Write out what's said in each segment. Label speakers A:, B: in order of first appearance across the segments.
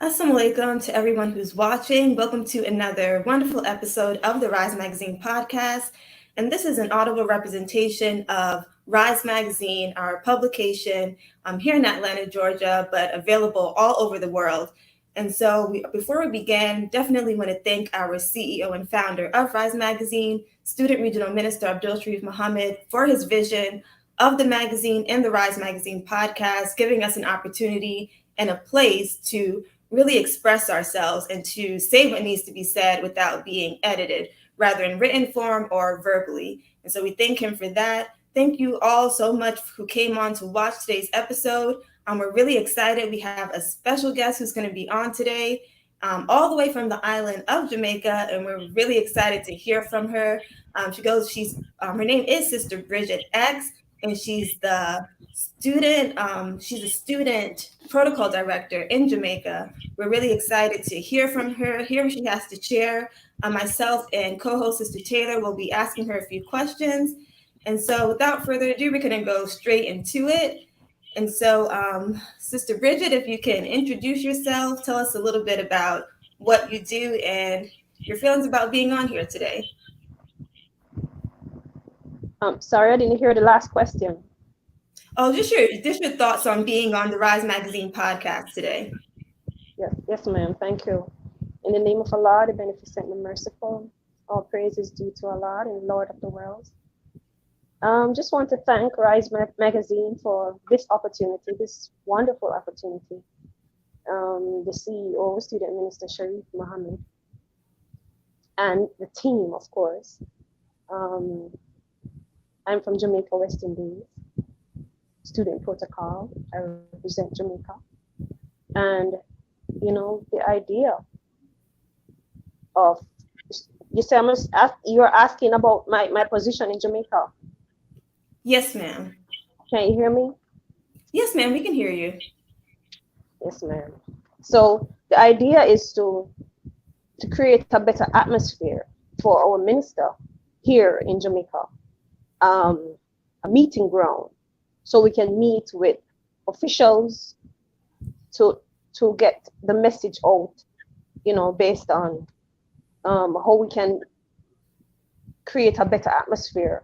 A: As-Salaam Alaikum to everyone who's watching. Welcome to another wonderful episode of the Rise Magazine podcast. And this is an audible representation of Rise Magazine, our publication here in Atlanta, Georgia, but available all over the world. And so before we begin, definitely want to thank our CEO and founder of Rise Magazine, Student Regional Minister Abdul Muhammad, for his vision of the magazine and the Rise Magazine podcast, giving us an opportunity and a place to really express ourselves and to say what needs to be said without being edited, rather in written form or verbally. And so we thank him for that. Thank you all so much who came on to watch today's episode. We're really excited. We have a special guest who's going to be on today, all the way from the island of Jamaica, and we're really excited to hear from her. Her name is Sister Bridgette X, and she's a student protocol director in Jamaica. We're really excited to hear from her, hear what she has to share. Myself and co-host Sister Taylor will be asking her a few questions. And so without further ado, we're going to go straight into it. And so, Sister Bridgette, if you can introduce yourself, tell us a little bit about what you do and your feelings about being on here today.
B: Sorry, I didn't hear the last question.
A: Oh, just your thoughts on being on the Rise Magazine podcast today.
B: Yes, ma'am. Thank you. In the name of Allah, the Beneficent and Merciful, all praise is due to Allah, and Lord of the worlds. Just want to thank Rise Magazine for this opportunity, this wonderful opportunity. The CEO, Student Minister Sharrieff Mohammed, and the team, of course. I'm from Jamaica, West Indies, student protocol. I represent Jamaica. And, the idea of, you say you're asking about my position in Jamaica.
A: Yes, ma'am.
B: Can you hear me?
A: Yes, ma'am, we can hear you.
B: Yes, ma'am. So the idea is to create a better atmosphere for our minister here in Jamaica, a meeting ground, so we can meet with officials to get the message out, based on how we can create a better atmosphere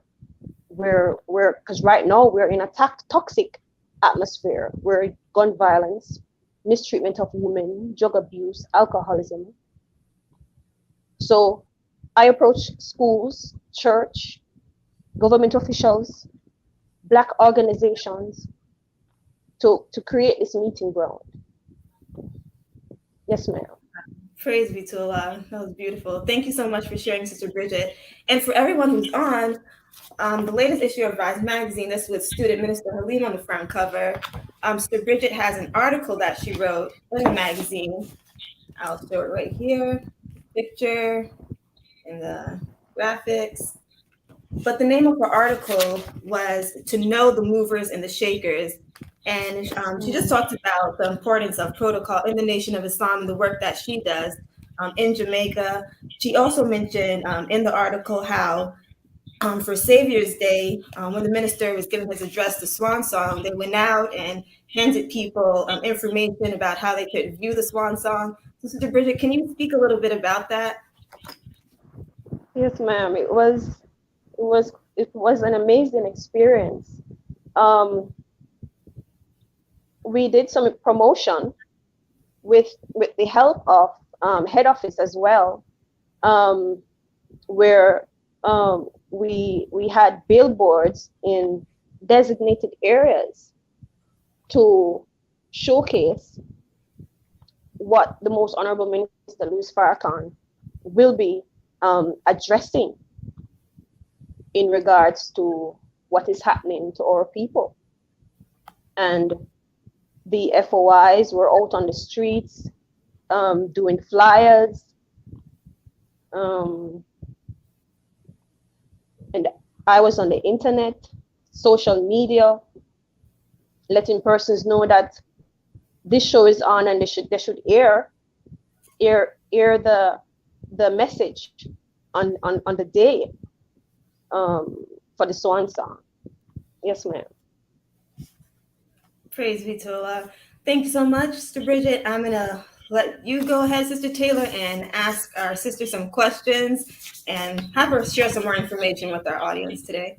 B: because right now we're in a toxic atmosphere where gun violence, mistreatment of women, drug abuse, alcoholism. So I approach schools, church, government officials, Black organizations to create this meeting ground. Yes, ma'am.
A: Praise be to Allah. That was beautiful. Thank you so much for sharing, Sister Bridgette. And for everyone who's on, the latest issue of Rise Magazine, this with Student Minister Halim on the front cover. Sister Bridgette has an article that she wrote in the magazine. I'll show it right here. Picture and the graphics. But the name of her article was To Know the Movers and the Shakers. And she just talked about the importance of protocol in the Nation of Islam and the work that she does in Jamaica. She also mentioned in the article how for Savior's Day, when the minister was giving his address, the Swan Song, they went out and handed people information about how they could view the Swan Song. So, Sister Bridgette, can you speak a little bit about that?
B: Yes, ma'am. It was an amazing experience. We did some promotion with the help of head office as well, where we had billboards in designated areas to showcase what the Most Honorable Minister Louis Farrakhan will be addressing in regards to what is happening to our people. And the FOIs were out on the streets doing flyers. And I was on the internet, social media, letting persons know that this show is on and they should air the message on the day for the Swan Song. Yes, ma'am.
A: Praise be to Allah. Thank you so much, Sister Bridgette. I'm going to let you go ahead, Sister Taylor, and ask our sister some questions and have her share some more information with our audience today.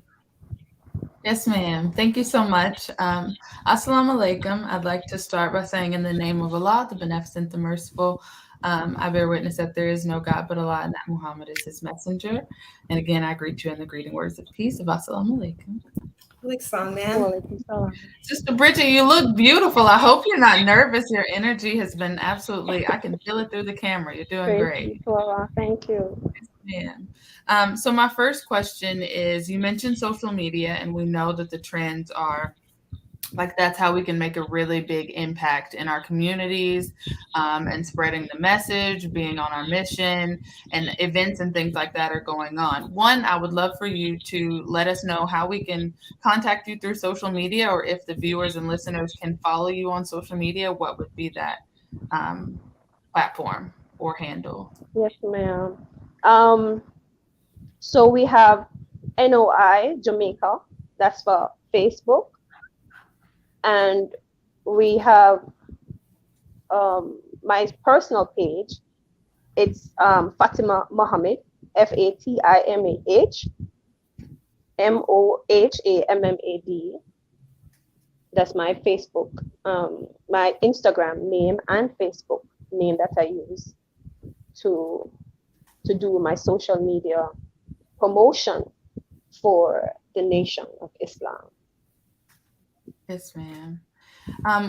C: Yes, ma'am. Thank you so much. As-Salaam Alaikum. I'd like to start by saying, in the name of Allah, the Beneficent, the Merciful, I bear witness that there is no God but Allah and that Muhammad is his messenger. And again, I greet you in the greeting words of peace of As-Salaam Alaikum.
A: Song, man.
C: Sister Bridgette, you look beautiful. I hope you're not nervous. Your energy has been absolutely, I can feel it through the camera. You're doing great.
B: Thank you.
C: Yeah. So my first question is, you mentioned social media, and we know that the trends are like, that's how we can make a really big impact in our communities, and spreading the message, being on our mission, and events and things like that are going on. One, I would love for you to let us know how we can contact you through social media, or if the viewers and listeners can follow you on social media, what would be that platform or handle?
B: Yes, ma'am. So we have NOI Jamaica, that's for Facebook. And we have my personal page. It's Fatima Mohammed, FATIMAH MOHAMMAD. That's my Facebook, my Instagram name and Facebook name that I use to do my social media promotion for the Nation of Islam.
C: Yes, ma'am.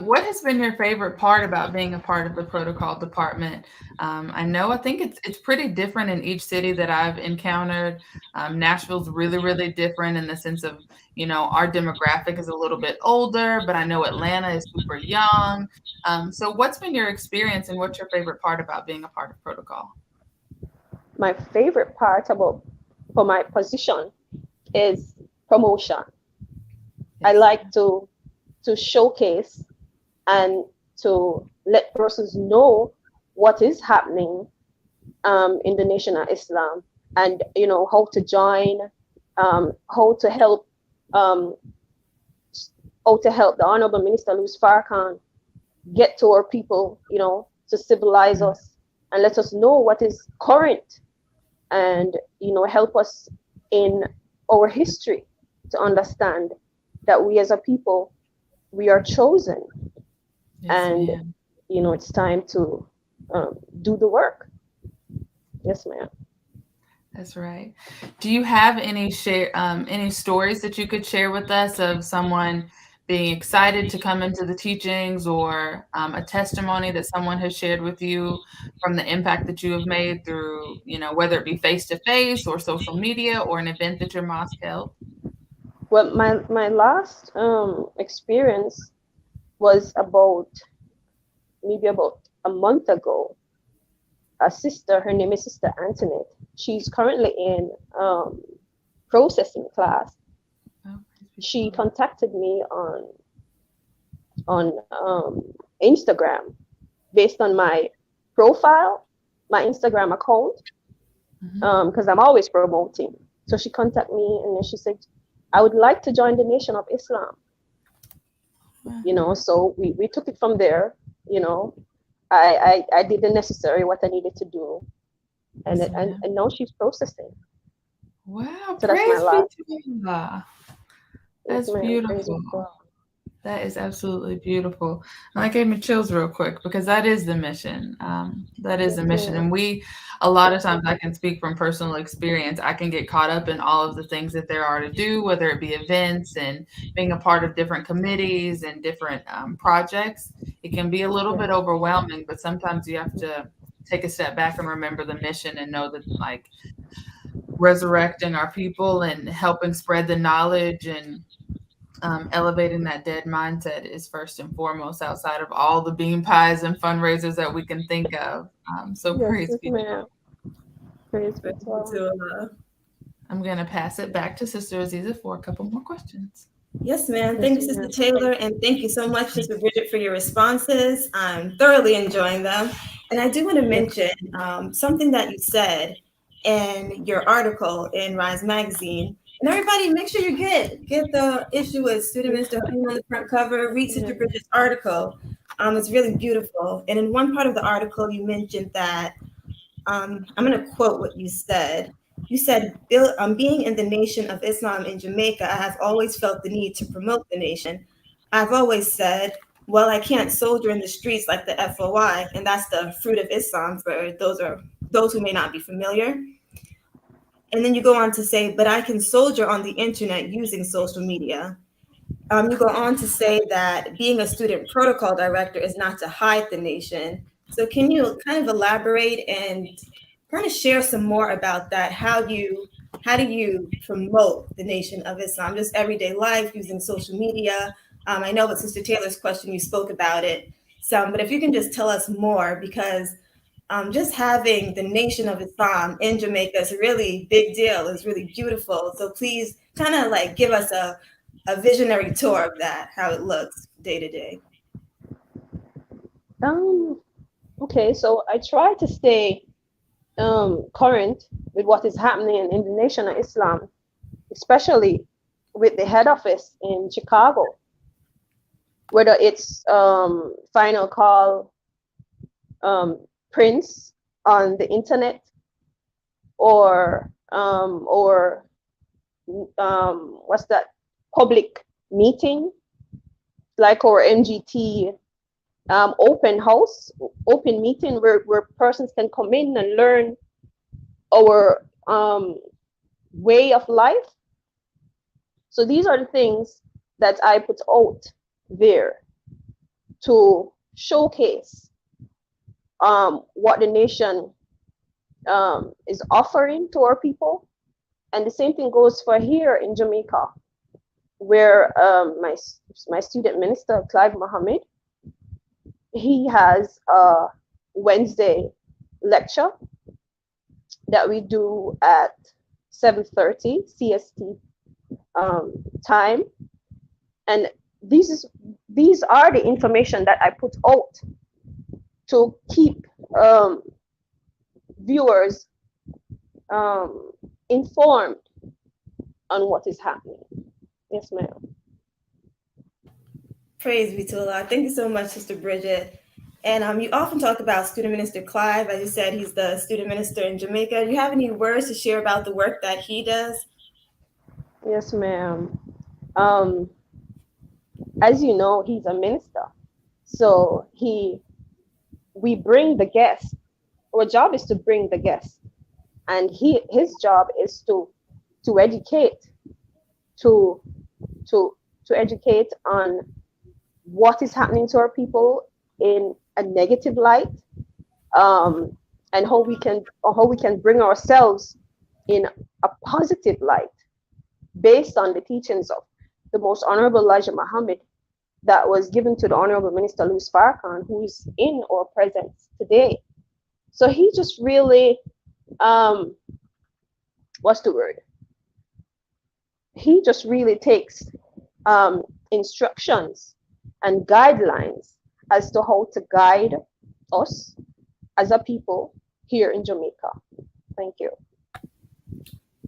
C: What has been your favorite part about being a part of the protocol department? I think it's pretty different in each city that I've encountered. Nashville's really, really different in the sense of, our demographic is a little bit older, but I know Atlanta is super young. So what's been your experience, and what's your favorite part about being a part of protocol?
B: My favorite part for my position is promotion. Yes. I like to showcase and to let persons know what is happening in the Nation of Islam, and how to join, how to help the Honorable Minister Louis Farrakhan get to our people, to civilize us and let us know what is current, and help us in our history to understand that we as a people, we are chosen. Yes, and ma'am. It's time to do the work. Yes, ma'am.
C: That's right. Do you have any stories that you could share with us of someone being excited to come into the teachings, or a testimony that someone has shared with you from the impact that you have made through, whether it be face-to-face or social media or an event that your mosque held?
B: Well, my last experience was maybe about a month ago. A sister, her name is Sister Antoinette. She's currently in processing class. Oh, she contacted me on Instagram based on my profile, my Instagram account, because I'm always promoting. So she contacted me, and then she said, I would like to join the Nation of Islam. Wow. So we took it from there. I did the necessary, what I needed to do. And now she's processing.
C: Wow.
B: So that's my last.
C: That's beautiful. That is absolutely beautiful. And that gave me chills real quick, because that is the mission. That is the mission. And a lot of times, I can speak from personal experience, I can get caught up in all of the things that there are to do, whether it be events and being a part of different committees and different projects. It can be a little bit overwhelming, but sometimes you have to take a step back and remember the mission, and know that, like, resurrecting our people and helping spread the knowledge and elevating that dead mindset is first and foremost, outside of all the bean pies and fundraisers that we can think of. Praise be to God.
B: Praise be to Allah.
C: I'm going to pass it back to Sister Azizah for a couple more questions.
A: Yes, ma'am. Thank you, Sister Taylor, and thank you so much, Sister Bridgette, for your responses. I'm thoroughly enjoying them. And I do want to mention something that you said in your article in Rise Magazine. And everybody, make sure you get the issue with Student Minister on the front cover. Read Sister Bridgette's article. It's really beautiful. And in one part of the article, you mentioned that, I'm going to quote what you said. You said, being in the Nation of Islam in Jamaica, I have always felt the need to promote the nation. I've always said, well, I can't soldier in the streets like the FOI, and that's the fruit of Islam for those who may not be familiar. And then you go on to say, but I can soldier on the internet using social media. You go on to say that being a student protocol director is not to hide the nation. So can you kind of elaborate and kind of share some more about that? How do you promote the Nation of Islam, just everyday life using social media? I know with Sister Taylor's question, you spoke about it some, but if you can just tell us more, because just having the Nation of Islam in Jamaica is a really big deal. It's really beautiful. So please kind of like give us a visionary tour of that, how it looks day to day.
B: Okay, so I try to stay current with what is happening in the Nation of Islam, especially with the head office in Chicago, whether it's Final Call, Prince on the internet, or what's that, public meeting like our MGT open meeting where persons can come in and learn our way of life. So these are the things that I put out there to showcase what the nation is offering to our people. And the same thing goes for here in Jamaica, where my student minister, Clive Mohammed, he has a Wednesday lecture that we do at 7:30 CST time. And these are the information that I put out to keep viewers informed on what is happening. Yes, ma'am.
A: Praise be to Allah. Thank you so much, Sister Bridgette. And you often talk about Student Minister Clive. As you said, he's the student minister in Jamaica. Do you have any words to share about the work that he does?
B: Yes, ma'am. As you know, he's a minister. So we bring the guests. Our job is to bring the guests. And his job is to educate, to educate on what is happening to our people in a negative light, and how we can bring ourselves in a positive light based on the teachings of the Most Honorable Elijah Muhammad that was given to the Honorable Minister Louis Farrakhan, who is in our presence today. So he just really, what's the word? He just really takes instructions and guidelines as to how to guide us as a people here in Jamaica. Thank you.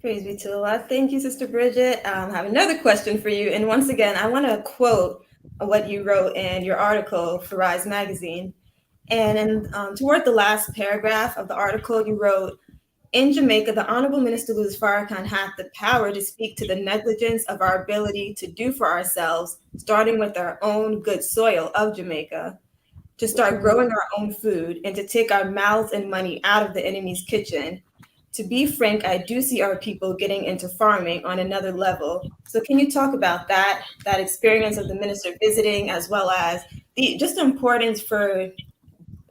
A: Praise be to Allah. Thank you, Sister Bridgette. I have another question for you. And once again, I want to quote what you wrote in your article for Rise Magazine. And toward the last paragraph of the article, you wrote, in Jamaica, the Honorable Minister Louis Farrakhan had the power to speak to the negligence of our ability to do for ourselves, starting with our own good soil of Jamaica, to start growing our own food and to take our mouths and money out of the enemy's kitchen. To be frank, I do see our people getting into farming on another level. So can you talk about that experience of the minister visiting, as well as the importance for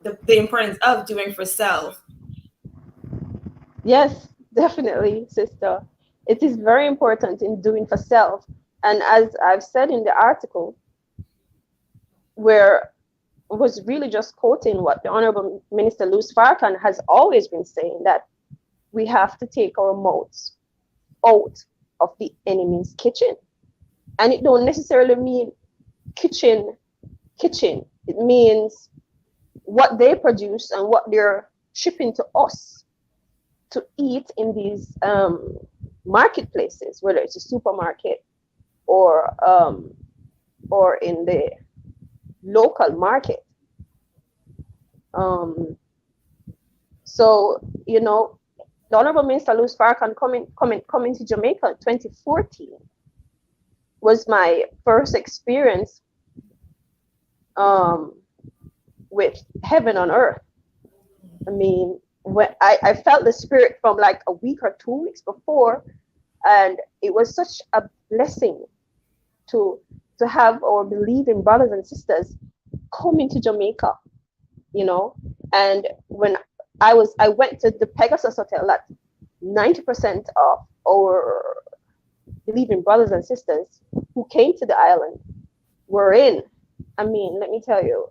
A: the importance of doing for self?
B: Yes, definitely, sister. It is very important in doing for self. And as I've said in the article, where I was really just quoting what the Honorable Minister Louis Farrakhan has always been saying, that we have to take our mouths out of the enemy's kitchen. And it don't necessarily mean kitchen. It means what they produce and what they're shipping to us to eat in these marketplaces, whether it's a supermarket or in the local market. Um, so, you know, the Honorable Minister Louis Farrakhan coming to Jamaica in 2014 was my first experience with heaven on earth. I mean, when I felt the spirit from like a week or 2 weeks before, and it was such a blessing to have our believing brothers and sisters coming to Jamaica, you know. And when I went to the Pegasus Hotel, that 90% of our believing brothers and sisters who came to the island were in. I mean, let me tell you,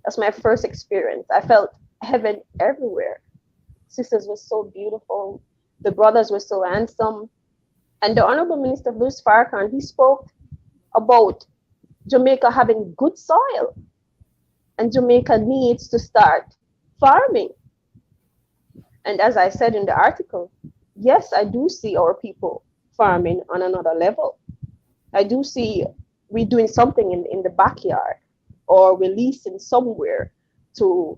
B: that's my first experience. I felt heaven everywhere. Sisters were so beautiful. The brothers were so handsome. And the Honorable Minister Louis Farrakhan, he spoke about Jamaica having good soil. And Jamaica needs to start farming. And as I said in the article, yes, I do see our people farming on another level. I do see we doing something in the backyard, or releasing somewhere to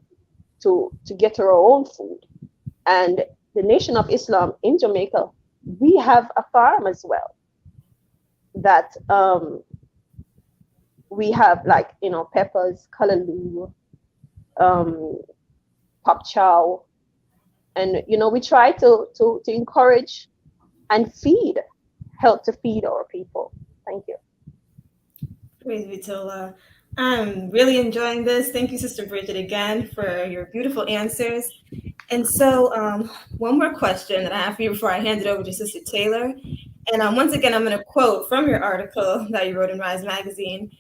B: get our own food. And the Nation of Islam in Jamaica, we have a farm as well. That we have, like, you know, peppers, callaloo, pop chow, and you know, we try to encourage and help to feed our people. Thank you.
A: Praise be to Allah. I'm really enjoying this. Thank you, Sister Bridgette, again for your beautiful answers. And so, one more question that I have for you before I hand it over to Sister Taylor. And once again, I'm going to quote from your article that you wrote in Rise Magazine.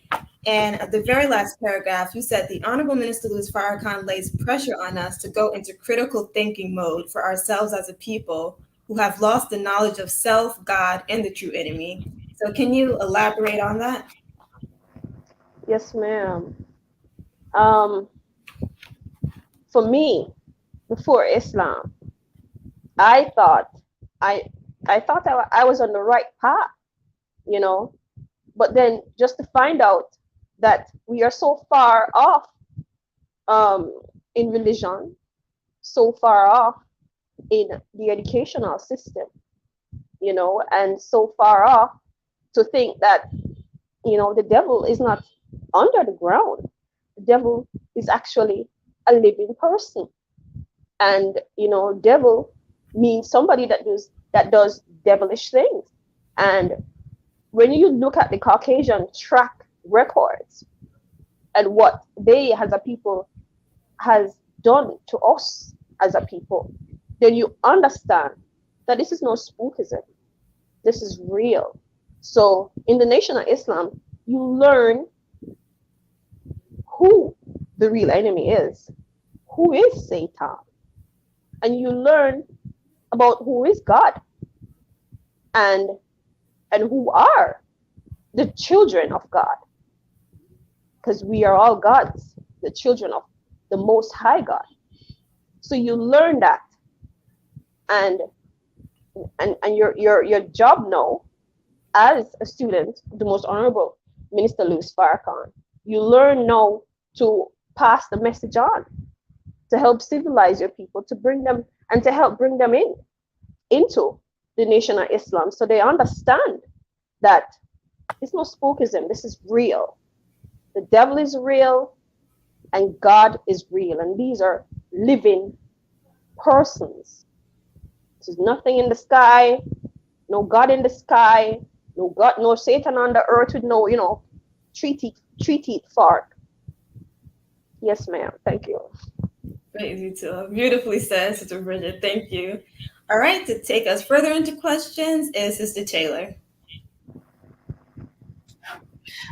A: And at the very last paragraph, you said, the Honorable Minister Louis Farrakhan lays pressure on us to go into critical thinking mode for ourselves as a people who have lost the knowledge of self, God, and the true enemy. So can you elaborate on that?
B: Yes, ma'am. For me, before Islam, I thought I was on the right path, you know, but then just to find out that we are so far off in religion, so far off in the educational system, you know, and so far off to think that, you know, the devil is not under the ground. The devil is actually a living person. And, you know, devil means somebody that does devilish things. And when you look at the Caucasian track records and what they as a people has done to us as a people, then you understand that this is no spookism. This is real. So in the Nation of Islam, you learn who the real enemy is, who is Satan, and you learn about who is God, and who are the children of God, because we are all gods, the children of the Most High God. So you learn that, and your job now as a student of the Most Honorable Minister Louis Farrakhan, you learn now to pass the message on, to help civilize your people, to bring them and to help bring them into the Nation of Islam, so they understand that it's no spookism. This is real. The devil is real, and God is real, and these are living persons. There's nothing in the sky, no God in the sky, no God, no Satan on the earth with no, you know, three-teeth fork. Yes, ma'am. Thank you.
A: Praise you too. Beautifully said, Sister Bridgette. Thank you. All right, to take us further into questions is Sister Taylor.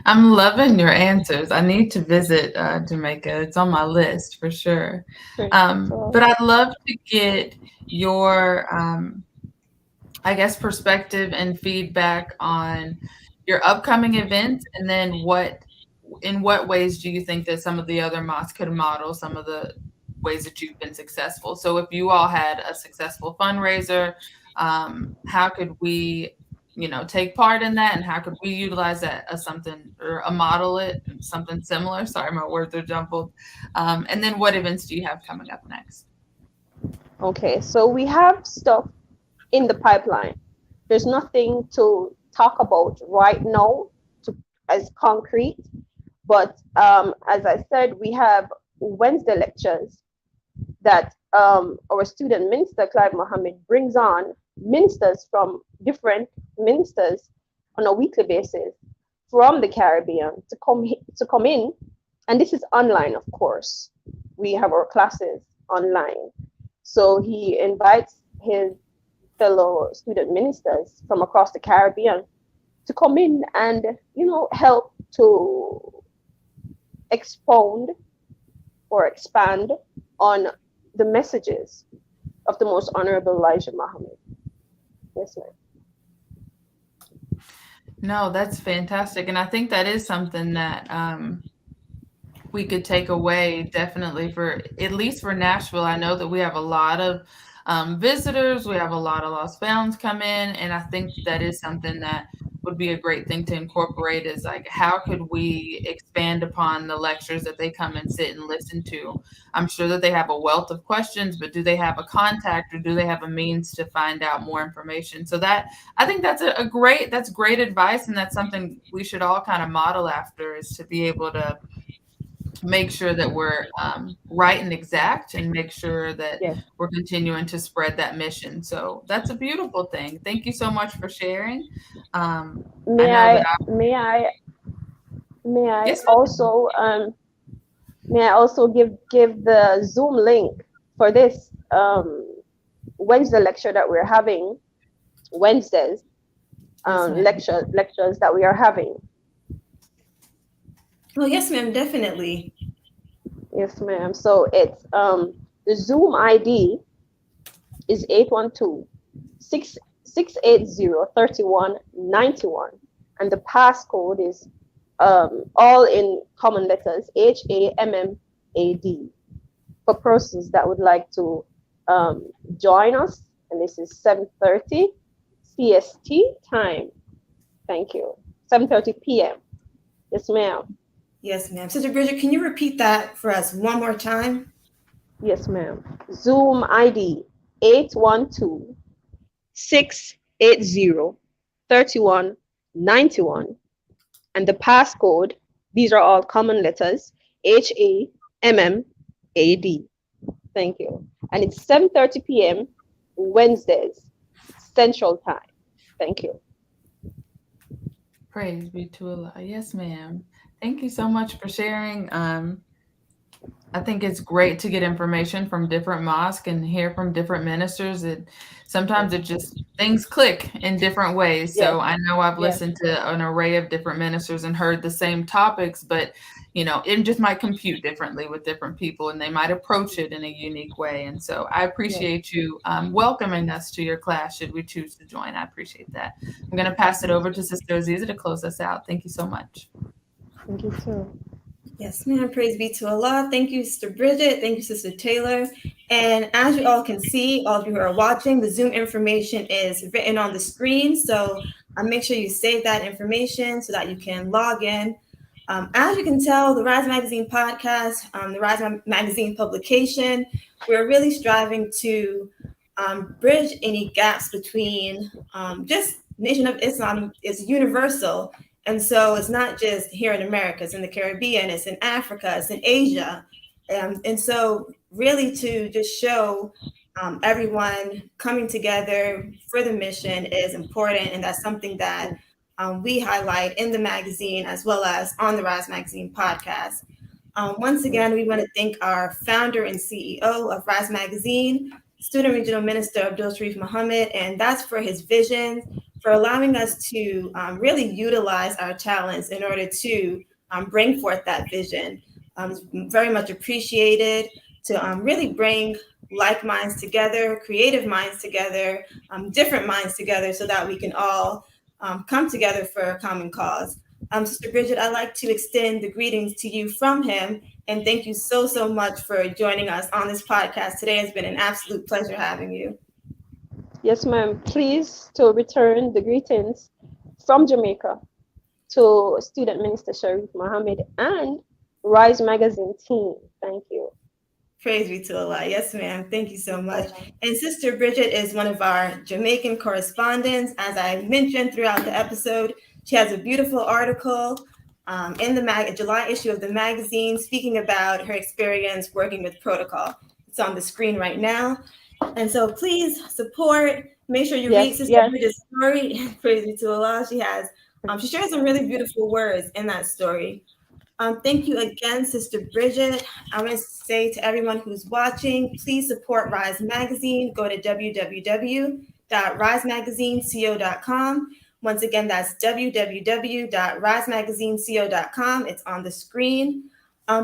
C: I'm loving your answers. I need to visit Jamaica. It's on my list for sure. But I'd love to get your, I guess, perspective and feedback on your upcoming events, and then in what ways do you think that some of the other mosques could model some of the ways that you've been successful? So if you all had a successful fundraiser, how could we take part in that, and how could we utilize that as something, or a model it, something similar? Sorry, my words are jumbled. And then what events do you have coming up next?
B: Okay, so we have stuff in the pipeline. There's nothing to talk about right now as concrete, but as I said, we have Wednesday lectures that our student minister, Clive Mohammed, brings on ministers from different ministers on a weekly basis from the Caribbean to come in, and this is online, of course. We have our classes online, so he invites his fellow student ministers from across the Caribbean to come in and help to expound or expand on the messages of the Most Honorable Elijah Muhammad. Yes, ma'am.
C: No, that's fantastic. And I think that is something that we could take away, definitely, for at least for Nashville. I know that we have a lot of visitors, we have a lot of lost founds come in, and I think that is something that would be a great thing to incorporate, is like, how could we expand upon the lectures that they come and sit and listen to? I'm sure that they have a wealth of questions, but do they have a contact, or do they have a means to find out more information? So that, I think that's that's great advice, and that's something we should all kind of model after, is to be able to make sure that we're right and exact, and make sure that we're continuing to spread that mission. So that's a beautiful thing. Thank you so much for sharing.
B: May I
C: Yes,
B: also give the Zoom link for this Wednesday lecture that we're having, Wednesdays lectures that we are having.
A: Oh, yes, ma'am, definitely.
B: Yes, ma'am. So it's the Zoom ID is 812-680-3191, and the passcode is all in common letters, HAMMAD, for persons that would like to join us. And this is 7:30 CST time. Thank you. 7:30 p.m. Yes, ma'am.
A: Yes, ma'am. Sister Bridget, can you repeat that for us one more time?
B: Yes, ma'am. Zoom ID 812-680-3191, and the passcode, these are all common letters, HAMMAD. Thank you. And it's 7:30 p.m. Wednesdays, Central Time. Thank you.
C: praise be to Allah. Yes, ma'am. Thank you so much for sharing. I think it's great to get information from different mosques and hear from different ministers. Sometimes it just, things click in different ways. So I know I've listened to an array of different ministers and heard the same topics, but it just might compute differently with different people, and they might approach it in a unique way. And so I appreciate you welcoming us to your class, should we choose to join. I appreciate that. I'm going to pass it over to Sister Azizah to close us out. Thank you so much.
B: Thank you, too.
A: Yes, ma'am. Praise be to Allah. Thank you, Sister Bridget. Thank you, Sister Taylor. And as you all can see, all of you who are watching, the Zoom information is written on the screen. So make sure you save that information so that you can log in. As you can tell, the Rise Magazine podcast, the Rise Magazine publication, we're really striving to bridge any gaps between just Nation of Islam is universal. And so it's not just here in America, it's in the Caribbean, it's in Africa, it's in Asia. And so really to just show everyone coming together for the mission is important. And that's something that we highlight in the magazine as well as on the Rise Magazine podcast. Once again, we want to thank our founder and CEO of Rise Magazine, Student Regional Minister Abdul Sharrieff Muhammad, and that's for his vision, for allowing us to really utilize our talents in order to bring forth that vision. It's very much appreciated to really bring like minds together, creative minds together, different minds together, so that we can all come together for a common cause. Sister Bridget, I'd like to extend the greetings to you from him, and thank you so, so much for joining us on this podcast today. It's been an absolute pleasure having you.
B: Yes, ma'am. Please to return the greetings from Jamaica to Student Minister Sharrieff Mohammed and Rise Magazine team. Thank you.
A: Praise be to Allah. Yes, ma'am. Thank you so much. And Sister Bridgette is one of our Jamaican correspondents. As I mentioned throughout the episode, she has a beautiful article in the July issue of the magazine speaking about her experience working with protocol. It's on the screen right now. And so please support. Make sure you read Sister Bridgette's story. Praise be to Allah. She shares some really beautiful words in that story. Thank you again, Sister Bridgette. I want to say to everyone who's watching, please support Rise Magazine. Go to www.risemagazineco.com. Once again, that's www.risemagazineco.com. It's on the screen.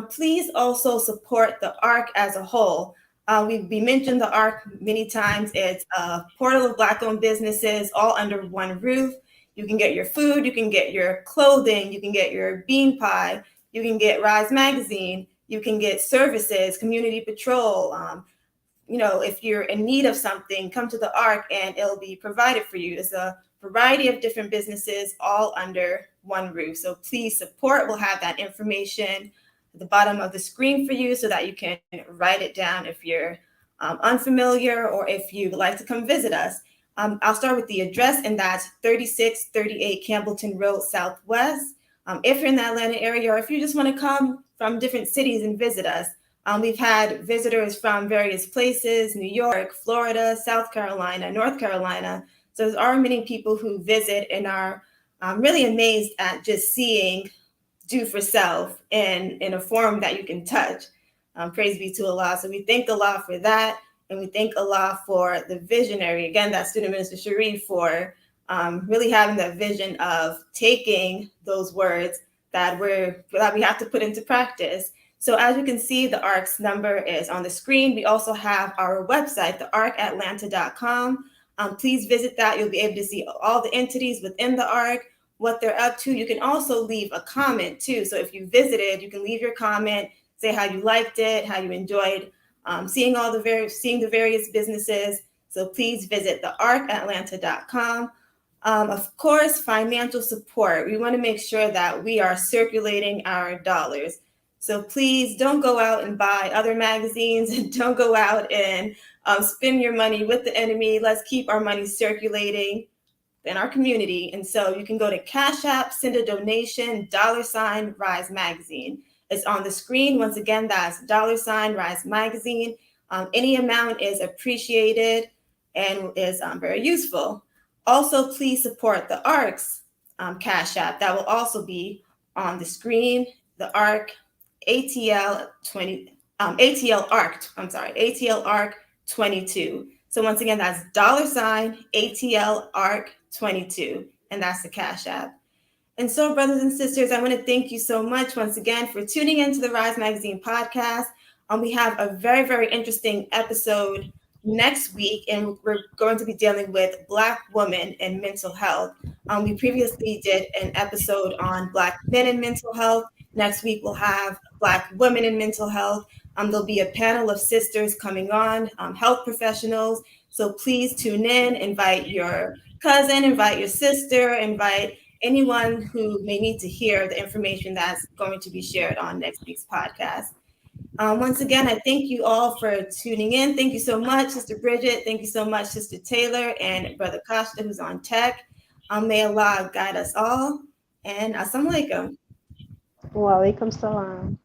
A: Please also support the ARC as a whole. We mentioned the ARC many times. It's a portal of Black-owned businesses all under one roof. You can get your food, you can get your clothing, you can get your bean pie, you can get Rise Magazine, you can get services, community patrol. If you're in need of something, come to the ARC and it'll be provided for you. It's a variety of different businesses all under one roof. So please support. We'll have that information at the bottom of the screen for you so that you can write it down if you're unfamiliar or if you'd like to come visit us. I'll start with the address, and that's 3638 Campbellton Road Southwest. If you're in the Atlanta area, or if you just want to come from different cities and visit us, we've had visitors from various places: New York, Florida, South Carolina, North Carolina. So there are many people who visit and are really amazed at just seeing do for self in a form that you can touch. Praise be to Allah. So we thank Allah for that. And we thank Allah for the visionary, again, that Student Minister Sharrieff, for really having that vision of taking those words that we have to put into practice. So as you can see, the ARC's number is on the screen. We also have our website, thearcatlanta.com. Please visit that. You'll be able to see all the entities within the ARC, what they're up to. You can also leave a comment too. So if you visited, you can leave your comment, say how you liked it, how you enjoyed seeing the various businesses. So please visit thearcatlanta.com. Of course, financial support. We want to make sure that we are circulating our dollars. So please don't go out and buy other magazines and don't go out and spend your money with the enemy. Let's keep our money circulating in our community. And so you can go to Cash App, send a donation, $Rise Magazine. It's on the screen. Once again, that's $Rise Magazine. Any amount is appreciated and is very useful. Also, please support the ARC's Cash App. That will also be on the screen. The ARC ATL ARC 22. So once again, that's $ATL ARC 22, and that's the Cash App. And so, brothers and sisters, I want to thank you so much once again for tuning into the Rise Magazine podcast. We have a very, very interesting episode next week, and we're going to be dealing with Black women and mental health. We previously did an episode on Black men and mental health. Next week, we'll have Black women and mental health. There'll be a panel of sisters coming on, health professionals. So please tune in, invite your cousin, invite your sister, invite anyone who may need to hear the information that's going to be shared on next week's podcast. Once again, I thank you all for tuning in. Thank you so much, Sister Bridgette. Thank you so much, Sister Taylor and Brother Kashta, who's on tech. May Allah guide us all. And As-Salaam Alaikum.
B: Wa alaikum salam.